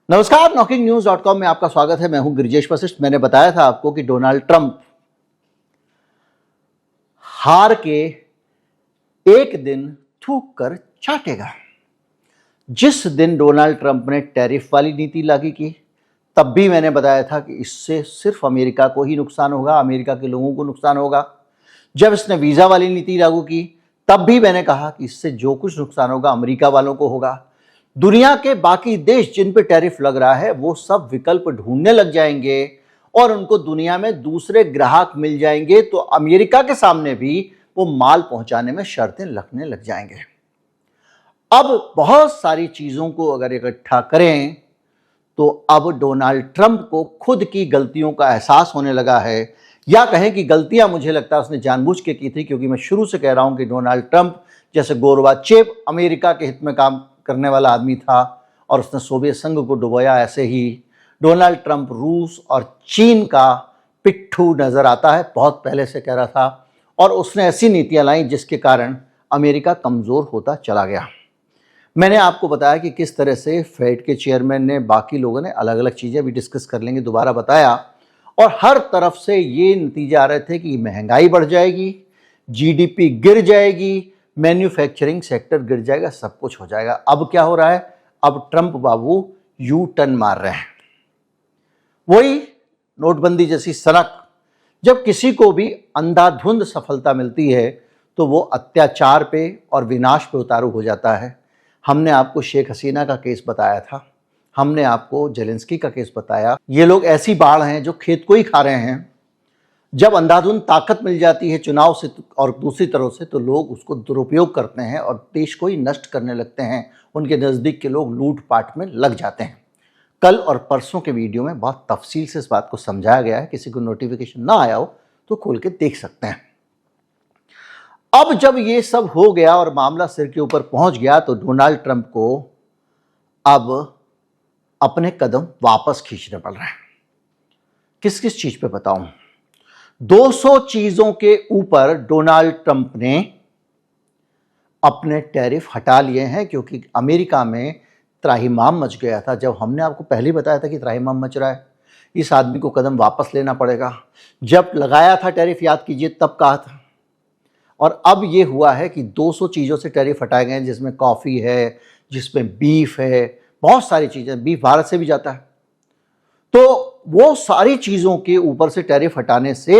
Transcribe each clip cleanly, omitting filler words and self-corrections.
नमस्कार, नॉकिंगन्यूज.com में आपका स्वागत है। मैं हूं गिरिजेश वशिष्ठ। मैंने बताया था आपको कि डोनाल्ड ट्रंप हार के एक दिन थूक कर चाटेगा। जिस दिन डोनाल्ड ट्रंप ने टैरिफ वाली नीति लागू की, तब भी मैंने बताया था कि इससे सिर्फ अमेरिका को ही नुकसान होगा, अमेरिका के लोगों को नुकसान होगा। जब इसने वीजा वाली नीति लागू की, तब भी मैंने कहा कि इससे जो कुछ नुकसान होगा अमेरिका वालों को होगा। दुनिया के बाकी देश जिन पे टैरिफ लग रहा है वो सब विकल्प ढूंढने लग जाएंगे और उनको दुनिया में दूसरे ग्राहक मिल जाएंगे, तो अमेरिका के सामने भी वो माल पहुंचाने में शर्तें लगने लग जाएंगे। अब बहुत सारी चीजों को अगर इकट्ठा करें तो अब डोनाल्ड ट्रंप को खुद की गलतियों का एहसास होने लगा है, या कहें कि गलतियां मुझे लगता है उसने जानबूझ के की थी, क्योंकि मैं शुरू से कह रहा हूं कि डोनाल्ड ट्रंप जैसे गोरबाचेव अमेरिका के हित में काम करने वाला आदमी था और उसने सोवियत संघ को डुबोया, ऐसे ही डोनाल्ड ट्रंप रूस और चीन का पिट्ठू नजर आता है। बहुत पहले से कह रहा था और उसने ऐसी नीतियां लाई जिसके कारण अमेरिका कमजोर होता चला गया। मैंने आपको बताया कि किस तरह से फेड के चेयरमैन ने, बाकी लोगों ने अलग अलग चीजें भी डिस्कस कर लेंगे, दोबारा बताया, और हर तरफ से ये नतीजे आ रहे थे कि महंगाई बढ़ जाएगी, जीडीपी गिर जाएगी, मैन्युफैक्चरिंग सेक्टर गिर जाएगा, सब कुछ हो जाएगा। अब क्या हो रहा है? अब ट्रंप बाबू यू टर्न मार रहे हैं। वही नोटबंदी जैसी सनक। जब किसी को भी अंधाधुंध सफलता मिलती है तो वो अत्याचार पे और विनाश पे उतारू हो जाता है। हमने आपको शेख हसीना का केस बताया था, हमने आपको जेलेंस्की का केस बताया। ये लोग ऐसी बाढ़ हैं जो खेत को ही खा रहे हैं। जब अंधाधुंध ताकत मिल जाती है चुनाव से और दूसरी तरफ से, तो लोग उसको दुरुपयोग करते हैं और देश को ही नष्ट करने लगते हैं। उनके नज़दीक के लोग लूटपाट में लग जाते हैं। कल और परसों के वीडियो में बहुत तफसील से इस बात को समझाया गया है। किसी को नोटिफिकेशन ना आया हो तो खोल के देख सकते हैं। अब जब ये सब हो गया और मामला सिर के ऊपर पहुंच गया, तो डोनाल्ड ट्रंप को अब अपने कदम वापस खींचने पड़ रहे हैं। किस किस चीज पे बताऊं? 200 चीजों के ऊपर डोनाल्ड ट्रंप ने अपने टैरिफ हटा लिए हैं, क्योंकि अमेरिका में त्राहिमाम मच गया था। जब हमने आपको पहले बताया था कि त्राहिमाम मच रहा है, इस आदमी को कदम वापस लेना पड़ेगा। जब लगाया था टैरिफ, याद कीजिए, तब कहा था। और अब ये हुआ है कि 200 चीज़ों से टैरिफ हटाए गए हैं, जिसमें कॉफ़ी है, जिसमें बीफ है, बहुत सारी चीज़ें। बीफ भारत से भी जाता है। तो वो सारी चीज़ों के ऊपर से टैरिफ हटाने से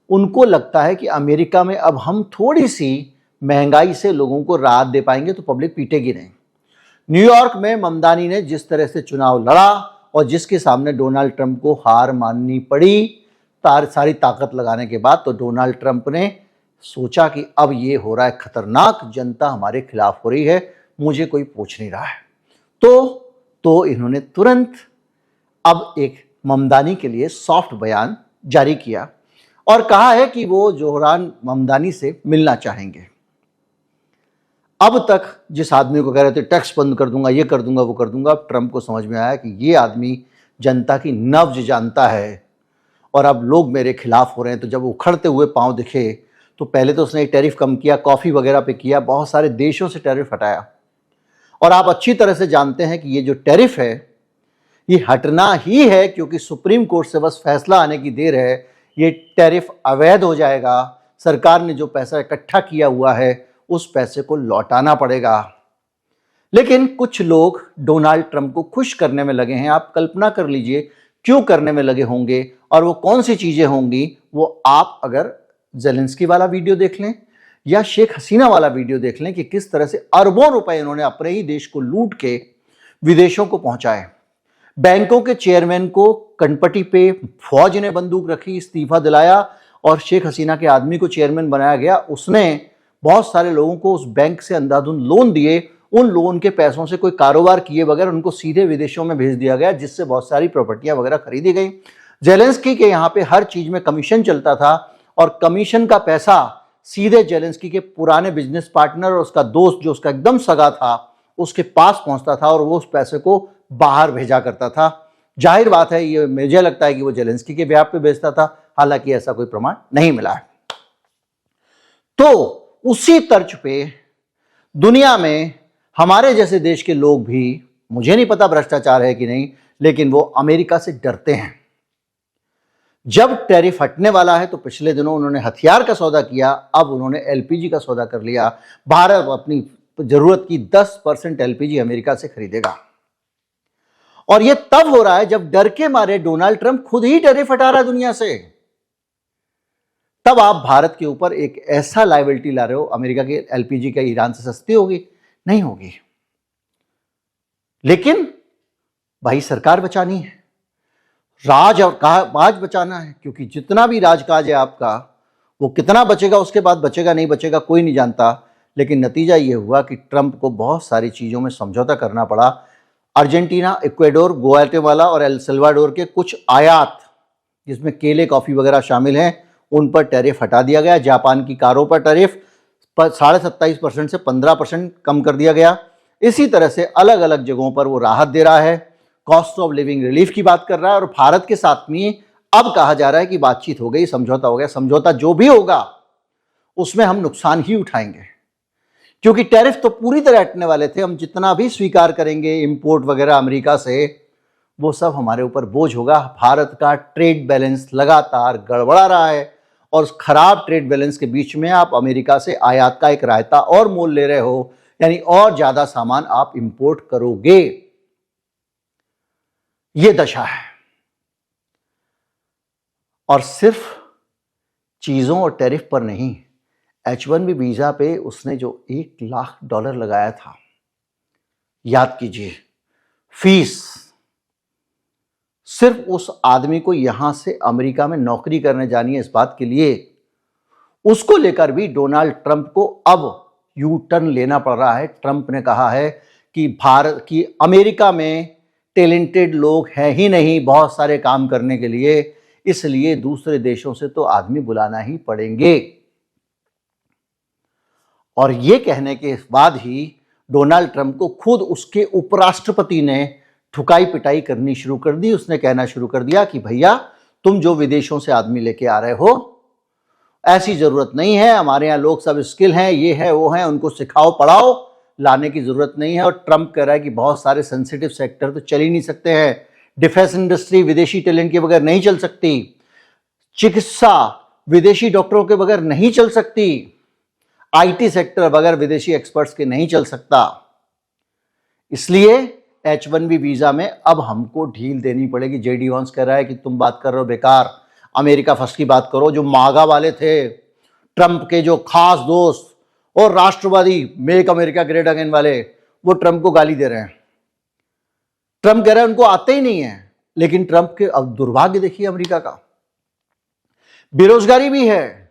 उनको लगता है कि अमेरिका में अब हम थोड़ी सी महंगाई से लोगों को राहत दे पाएंगे तो पब्लिक पीटेगी नहीं। न्यूयॉर्क में ममदानी ने जिस तरह से चुनाव लड़ा और जिसके सामने डोनाल्ड ट्रंप को हार माननी पड़ी सारी ताकत लगाने के बाद, तो डोनाल्ड ट्रंप ने सोचा कि अब ये हो रहा है खतरनाक, जनता हमारे खिलाफ हो रही है, मुझे कोई पूछ नहीं रहा है। तो इन्होंने तुरंत अब एक ममदानी के लिए सॉफ्ट बयान जारी किया और कहा है कि वो जोहरान ममदानी से मिलना चाहेंगे। अब तक जिस आदमी को कह रहे थे टैक्स बंद कर दूंगा, ये कर दूंगा, वो कर दूंगा, अब ट्रंप को समझ में आया कि ये आदमी जनता की नब्ज जानता है और अब लोग मेरे खिलाफ हो रहे हैं। तो जब उखड़ते हुए पांव दिखे, तो पहले तो उसने टैरिफ कम किया, कॉफ़ी वगैरह पे किया, बहुत सारे देशों से टैरिफ हटाया। और आप अच्छी तरह से जानते हैं कि ये जो टैरिफ है ये हटना ही है, क्योंकि सुप्रीम कोर्ट से बस फैसला आने की देर है। ये टैरिफ अवैध हो जाएगा। सरकार ने जो पैसा इकट्ठा किया हुआ है उस पैसे को लौटाना पड़ेगा। लेकिन कुछ लोग डोनाल्ड ट्रंप को खुश करने में लगे हैं। आप कल्पना कर लीजिए क्यों करने में लगे होंगे और वो कौन सी चीजें होंगी। वो आप अगर जेलेंस्की वाला वीडियो देख लें या शेख हसीना वाला वीडियो देख लें कि किस तरह से अरबों रुपए इन्होंने अपने ही देश को लूट के विदेशों को पहुंचाए। बैंकों के चेयरमैन को कनपटी पे फौज ने बंदूक रखी, इस्तीफा दिलाया और शेख हसीना के आदमी को चेयरमैन बनाया गया। उसने बहुत सारे लोगों को उस बैंक से अंधाधुंध लोन दिए। उन लोन के पैसों से कोई कारोबार किए बगैर उनको सीधे विदेशों में भेज दिया गया, जिससे बहुत सारी प्रॉपर्टियां वगैरह खरीदी गई। जेलेंस्की के यहाँ पे हर चीज में कमीशन चलता था और कमीशन का पैसा सीधे जेलेंस्की के पुराने बिजनेस पार्टनर और उसका दोस्त, जो उसका एकदम सगा था, उसके पास पहुंचता था और वो उस पैसे को बाहर भेजा करता था। जाहिर बात है, ये मुझे लगता है कि वो जेलेंस्की के ब्याह पे भेजता था, हालांकि ऐसा कोई प्रमाण नहीं मिला है। तो उसी तर्ज पे दुनिया में हमारे जैसे देश के लोग भी मुझे नहीं पता भ्रष्टाचार है कि नहीं, लेकिन वो अमेरिका से डरते हैं। जब टैरिफ हटने वाला है तो पिछले दिनों उन्होंने हथियार का सौदा किया, अब उन्होंने एलपीजी का सौदा कर लिया। भारत अपनी जरूरत की 10% एलपीजी अमेरिका से खरीदेगा। और यह तब हो रहा है जब डर के मारे डोनाल्ड ट्रंप खुद ही टैरिफ हटा रहा है दुनिया से। तब आप भारत के ऊपर एक ऐसा लायबिलिटी ला रहे हो, अमेरिका की एलपीजी क्या ईरान से सस्ती होगी? नहीं होगी। लेकिन भाई सरकार बचानी है, राज बचाना है, क्योंकि जितना भी राजकाज है आपका वो कितना बचेगा उसके बाद बचेगा नहीं बचेगा कोई नहीं जानता। लेकिन नतीजा ये हुआ कि ट्रंप को बहुत सारी चीज़ों में समझौता करना पड़ा। अर्जेंटीना, इक्वेडोर, ग्वाटेमाला और एल सल्वाडोर के कुछ आयात जिसमें केले, कॉफ़ी वगैरह शामिल हैं, उन पर टैरिफ हटा दिया गया। जापान की कारों पर टैरिफ 27.5% से 15% कम कर दिया गया। इसी तरह से अलग अलग जगहों पर वो राहत दे रहा है, कॉस्ट ऑफ लिविंग रिलीफ की बात कर रहा है। और भारत के साथ में अब कहा जा रहा है कि बातचीत हो गई, समझौता हो गया। समझौता जो भी होगा उसमें हम नुकसान ही उठाएंगे, क्योंकि टैरिफ तो पूरी तरह हटने वाले थे। हम जितना भी स्वीकार करेंगे इंपोर्ट वगैरह अमेरिका से, वो सब हमारे ऊपर बोझ होगा। भारत का ट्रेड बैलेंस लगातार गड़बड़ा रहा है और उस खराब ट्रेड बैलेंस के बीच में आप अमेरिका से आयात का एक रायता और मोल ले रहे हो, यानी और ज्यादा सामान आप इंपोर्ट करोगे। ये दशा है। और सिर्फ चीजों और टैरिफ पर नहीं, H1B वीजा पे उसने जो $1 लाख लगाया था, याद कीजिए, फीस सिर्फ उस आदमी को यहां से अमेरिका में नौकरी करने जानी है इस बात के लिए, उसको लेकर भी डोनाल्ड ट्रंप को अब यू टर्न लेना पड़ रहा है। ट्रंप ने कहा है कि भारत की अमेरिका में टैलेंटेड लोग हैं ही नहीं बहुत सारे काम करने के लिए, इसलिए दूसरे देशों से तो आदमी बुलाना ही पड़ेंगे। और ये कहने के बाद ही डोनाल्ड ट्रंप को खुद उसके उपराष्ट्रपति ने ठुकाई पिटाई करनी शुरू कर दी। उसने कहना शुरू कर दिया कि भैया तुम जो विदेशों से आदमी लेके आ रहे हो, ऐसी जरूरत नहीं है, हमारे यहाँ लोग सब स्किल हैं, ये है वो है, उनको सिखाओ पढ़ाओ, लाने की जरूरत नहीं है। और ट्रंप कह रहा है कि बहुत सारे सेंसिटिव सेक्टर तो चल ही नहीं सकते हैं, डिफेंस इंडस्ट्री विदेशी टैलेंट के बगैर नहीं चल सकती, चिकित्सा विदेशी डॉक्टरों के बगैर नहीं चल सकती, आईटी सेक्टर बगैर विदेशी एक्सपर्ट्स के नहीं चल सकता। इसलिए H1B वीजा में अब हमको ढील देनी पड़ेगी। जेडी वांस कह रहा है कि तुम बात कर रहे हो बेकार, अमेरिका फर्स्ट की बात करो। जो मागा वाले थे, ट्रंप के जो खास दोस्त और राष्ट्रवादी मेक अमेरिका ग्रेट अगेन वाले, वो ट्रंप को गाली दे रहे हैं। ट्रंप कह रहा है उनको आते ही नहीं है। लेकिन ट्रंप के अब दुर्भाग्य देखिए अमेरिका का, बेरोजगारी भी है,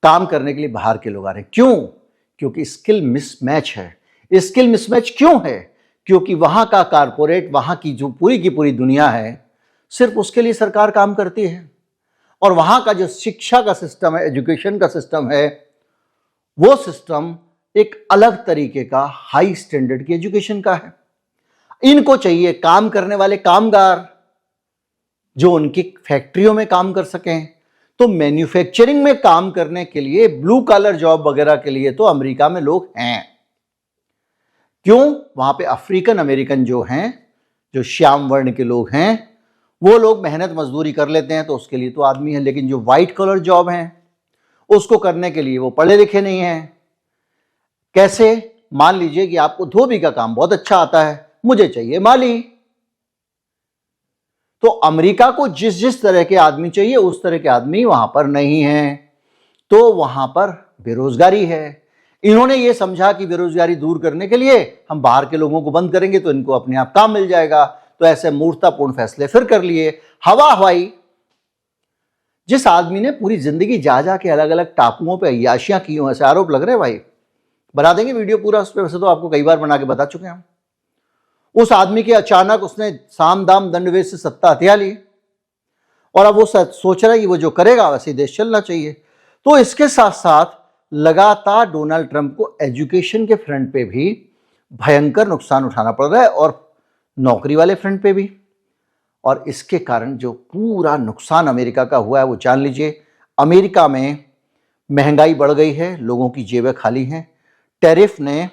काम करने के लिए बाहर के लोग आ रहे हैं। क्यों? क्योंकि स्किल मिसमैच है। स्किल मिसमैच क्यों है? क्योंकि वहां का कारपोरेट, वहां की जो पूरी की पूरी दुनिया है, सिर्फ उसके लिए सरकार काम करती है। और वहां का जो शिक्षा का सिस्टम है, एजुकेशन का सिस्टम है, वो सिस्टम एक अलग तरीके का हाई स्टैंडर्ड की एजुकेशन का है। इनको चाहिए काम करने वाले कामगार जो उनकी फैक्ट्रियों में काम कर सकें। तो मैन्युफैक्चरिंग में काम करने के लिए, ब्लू कॉलर जॉब वगैरह के लिए तो अमेरिका में लोग हैं। क्यों? वहां पे अफ्रीकन अमेरिकन जो हैं, जो श्याम वर्ण के लोग हैं, वो लोग मेहनत मजदूरी कर लेते हैं, तो उसके लिए तो आदमी है। लेकिन जो व्हाइट कॉलर जॉब हैं, उसको करने के लिए वो पढ़े लिखे नहीं हैं। कैसे? मान लीजिए कि आपको धोबी का काम बहुत अच्छा आता है, मुझे चाहिए माली। तो अमेरिका को जिस जिस तरह के आदमी चाहिए उस तरह के आदमी वहां पर नहीं है, तो वहां पर बेरोजगारी है। इन्होंने ये समझा कि बेरोजगारी दूर करने के लिए हम बाहर के लोगों को बंद करेंगे तो इनको अपने आप काम मिल जाएगा। तो ऐसे मूर्खतापूर्ण फैसले फिर कर लिए। हवा हवाई। जिस आदमी ने पूरी जिंदगी जा जा के अलग अलग टापुओं पे अय्याशियां की हो, ऐसे आरोप लग रहे हैं भाई, बना देंगे वीडियो पूरा उस पर, वैसे तो आपको कई बार बना के बता चुके हैं हम। उस आदमी के अचानक उसने साम दाम दंड भेद से सत्ता हथिया ली और अब वो सोच रहा है कि वो जो करेगा वैसे देश चलना चाहिए। तो इसके साथ साथ लगातार डोनाल्ड ट्रंप को एजुकेशन के फ्रंट पे भी भयंकर नुकसान उठाना पड़ रहा है और नौकरी वाले फ्रंट पे भी। और इसके कारण जो पूरा नुकसान अमेरिका का हुआ है वो जान लीजिए। अमेरिका में महंगाई बढ़ गई है, लोगों की जेबें खाली हैं। टैरिफ ने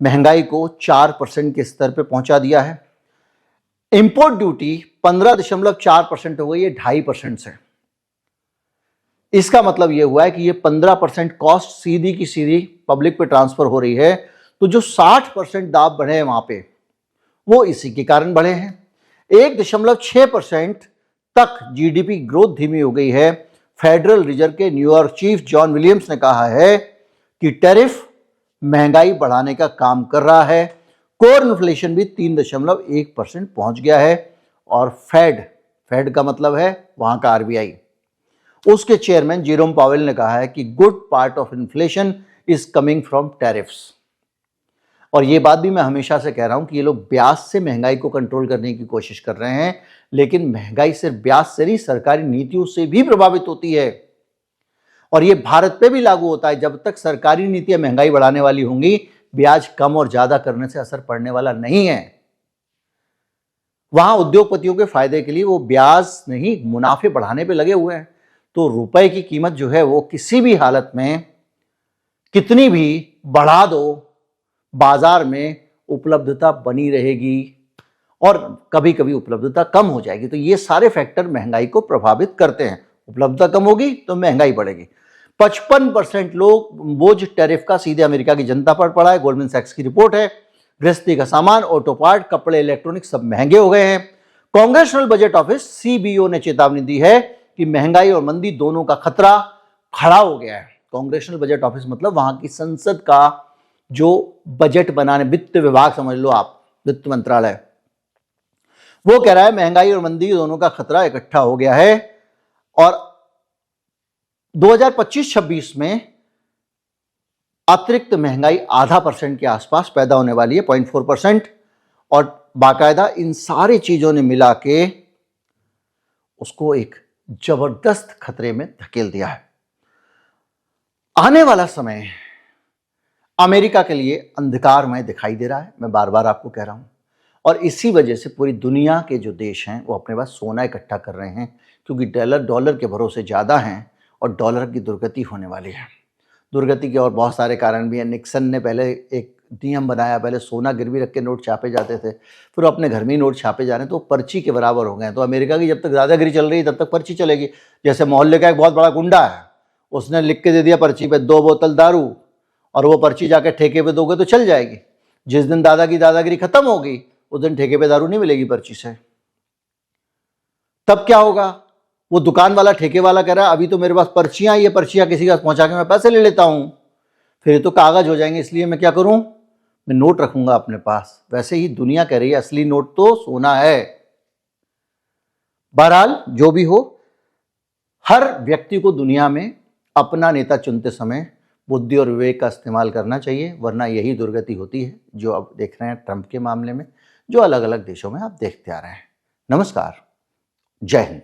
महंगाई को 4% के स्तर पे पहुंचा दिया है। इंपोर्ट ड्यूटी 15.4% हो गई है 2.5% से। इसका मतलब यह हुआ है कि ये 15% कॉस्ट सीधी की सीधी पब्लिक पे ट्रांसफर हो रही है। तो जो 60% दाब बढ़े हैं वहां पे, वो इसी के कारण बढ़े हैं। 1.6% तक जीडीपी ग्रोथ धीमी हो गई है। फेडरल रिजर्व के न्यूयॉर्क चीफ जॉन विलियम्स ने कहा है कि टैरिफ महंगाई बढ़ाने का काम कर रहा है। कोर इन्फ्लेशन भी 3.1% पहुंच गया है। और फेड का मतलब है वहां का आरबीआई, उसके चेयरमैन जेरोम पावेल ने कहा है कि good part of inflation is coming from tariffs. और ये बात भी मैं हमेशा से कह रहा हूं कि ये लोग ब्याज से महंगाई को कंट्रोल करने की कोशिश कर रहे हैं, लेकिन महंगाई सिर्फ ब्याज से नहीं, सरकारी नीतियों से भी प्रभावित होती है। और ये भारत पे भी लागू होता है। जब तक सरकारी नीतियां महंगाई बढ़ाने वाली होंगी, ब्याज कम और ज्यादा करने से असर पड़ने वाला नहीं है। वहां उद्योगपतियों के फायदे के लिए वो ब्याज नहीं, मुनाफे बढ़ाने पे लगे हुए हैं। तो रुपए की कीमत जो है वो किसी भी हालत में कितनी भी बढ़ा दो, बाजार में उपलब्धता बनी रहेगी और कभी कभी उपलब्धता कम हो जाएगी। तो ये सारे फैक्टर महंगाई को प्रभावित करते हैं। उपलब्धता कम होगी तो महंगाई बढ़ेगी। 55% लोग बोझ टैरिफ का सीधे अमेरिका की जनता पर पड़ा है, गोल्डमैन सैक्स की रिपोर्ट है। गृहस्थी का सामान, ऑटो पार्ट, कपड़े, इलेक्ट्रॉनिक्स सब महंगे हो गए हैं। कांग्रेसनल बजट ऑफिस सीबीओ ने चेतावनी दी है कि महंगाई और मंदी दोनों का खतरा खड़ा हो गया है। कांग्रेसनल बजट ऑफिस मतलब वहां की संसद का जो बजट बनाने, वित्त विभाग समझ लो आप, वित्त मंत्रालय, वो कह रहा है महंगाई और मंदी दोनों का खतरा इकट्ठा हो गया है। और 2025-26 में अतिरिक्त महंगाई 0.5% के आसपास पैदा होने वाली है, 0.4%। और बाकायदा इन सारी चीजों ने मिला के उसको एक जबरदस्त खतरे में धकेल दिया है। आने वाला समय अमेरिका के लिए अंधकारमय दिखाई दे रहा है, मैं बार बार आपको कह रहा हूं। और इसी वजह से पूरी दुनिया के जो देश हैं वो अपने पास सोना इकट्ठा कर रहे हैं, क्योंकि डॉलर के भरोसे ज़्यादा हैं और डॉलर की दुर्गति होने वाली है। दुर्गति के और बहुत सारे कारण भी हैं। निक्सन ने पहले एक नियम बनाया, पहले सोना गिरवी रख के नोट छापे जाते थे, फिर अपने घर में ही नोट छापे जा रहे हैं, तो पर्ची के बराबर हो गए। तो अमेरिका की जब तक दादागिरी चल रही है तब तक पर्ची चलेगी। जैसे मोहल्ले का एक बहुत बड़ा गुंडा है, उसने लिख के दे दिया पर्ची पे 2 बोतल दारू, और वो पर्ची जाके ठेके पे दोगे तो चल जाएगी। जिस दिन दादागिरी खत्म होगी उस दिन ठेके पे दारू नहीं मिलेगी पर्ची से। तब क्या होगा? वो दुकान वाला, ठेके वाला कह रहा है अभी तो मेरे पास पर्चियां, ये पर्चियां किसी का पहुंचा के मैं पैसे ले लेता हूं, फिर ये तो कागज हो जाएंगे, इसलिए मैं क्या करूं, मैं नोट रखूंगा अपने पास। वैसे ही दुनिया कह रही है असली नोट तो सोना है। बहरहाल जो भी हो, हर व्यक्ति को दुनिया में अपना नेता चुनते समय बुद्धि और विवेक का इस्तेमाल करना चाहिए, वरना यही दुर्गति होती है जो अब देख रहे हैं ट्रंप के मामले में, जो अलग अलग देशों में आप देखते आ रहे हैं। नमस्कार, जय हिंद।